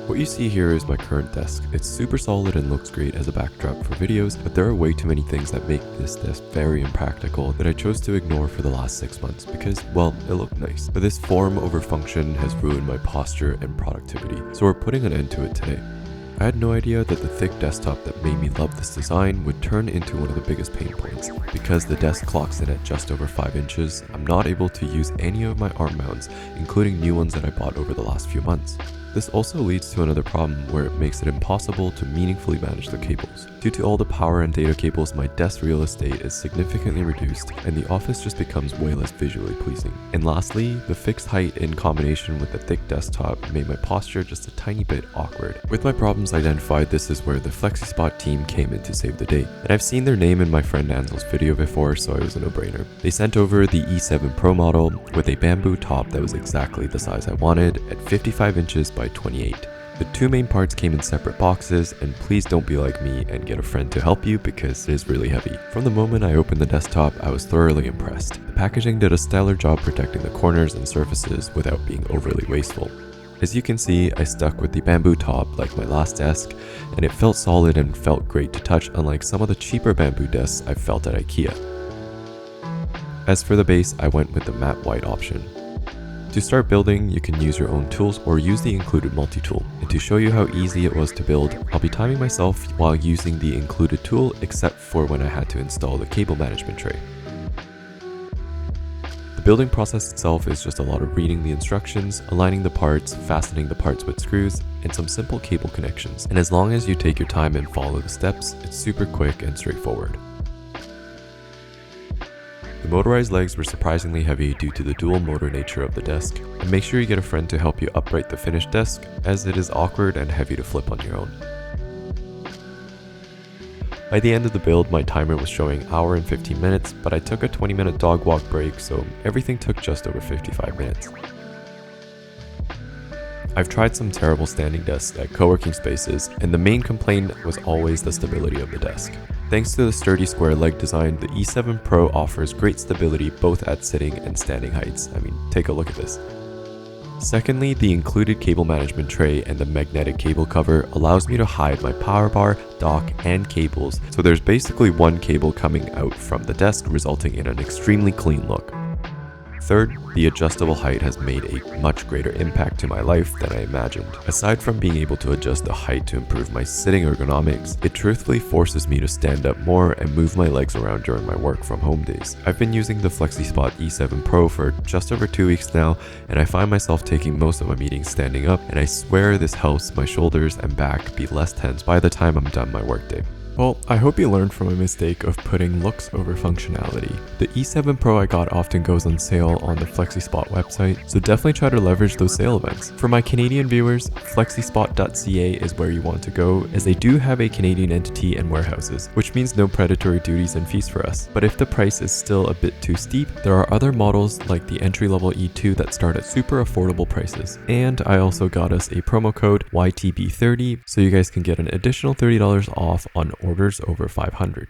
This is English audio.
What you see here is my current desk. It's super solid and looks great as a backdrop for videos, but there are way too many things that make this desk very impractical that I chose to ignore for the last 6 months because, well, it looked nice. But this form over function has ruined my posture and productivity, so we're putting an end to it today. I had no idea that the thick desktop that made me love this design would turn into one of the biggest pain points. Because the desk clocks in at just over 5 inches, I'm not able to use any of my arm mounts, including new ones that I bought over the last few months. This also leads to another problem where it makes it impossible to meaningfully manage the cables. Due to all the power and data cables, my desk real estate is significantly reduced and the office just becomes way less visually pleasing. And lastly, the fixed height in combination with the thick desktop made my posture just a tiny bit awkward. With my problems identified, this is where the FlexiSpot team came in to save the day. And I've seen their name in my friend Ansel's video before, so it was a no-brainer. They sent over the E7 Pro model with a bamboo top that was exactly the size I wanted at 55 inches by 28. The two main parts came in separate boxes, and please don't be like me and get a friend to help you because it is really heavy. From the moment I opened the desktop, I was thoroughly impressed. The packaging did a stellar job protecting the corners and surfaces without being overly wasteful. As you can see, I stuck with the bamboo top like my last desk, and it felt solid and felt great to touch, unlike some of the cheaper bamboo desks I've felt at IKEA. As for the base, I went with the matte white option. To start building, you can use your own tools or use the included multi-tool. And to show you how easy it was to build, I'll be timing myself while using the included tool except for when I had to install the cable management tray. The building process itself is just a lot of reading the instructions, aligning the parts, fastening the parts with screws, and some simple cable connections. And as long as you take your time and follow the steps, it's super quick and straightforward. The motorized legs were surprisingly heavy due to the dual motor nature of the desk, and make sure you get a friend to help you upright the finished desk, as it is awkward and heavy to flip on your own. By the end of the build, my timer was showing hour and 15 minutes, but I took a 20-minute dog walk break, so everything took just over 55 minutes. I've tried some terrible standing desks at co-working spaces, and the main complaint was always the stability of the desk. Thanks to the sturdy square leg design, the E7 Pro offers great stability both at sitting and standing heights. I mean, take a look at this. Secondly, the included cable management tray and the magnetic cable cover allows me to hide my power bar, dock, and cables, so there's basically one cable coming out from the desk, resulting in an extremely clean look. Third, the adjustable height has made a much greater impact to my life than I imagined. Aside from being able to adjust the height to improve my sitting ergonomics, it truthfully forces me to stand up more and move my legs around during my work from home days. I've been using the FlexiSpot E7 Pro for just over 2 weeks now, and I find myself taking most of my meetings standing up, and I swear this helps my shoulders and back be less tense by the time I'm done my workday. Well, I hope you learned from a mistake of putting looks over functionality. The E7 Pro I got often goes on sale on the FlexiSpot website, so definitely try to leverage those sale events. For my Canadian viewers, FlexiSpot.ca is where you want to go, as they do have a Canadian entity and warehouses, which means no predatory duties and fees for us. But if the price is still a bit too steep, there are other models like the entry-level E2 that start at super affordable prices. And I also got us a promo code YTB30, so you guys can get an additional $30 off on orders over $500.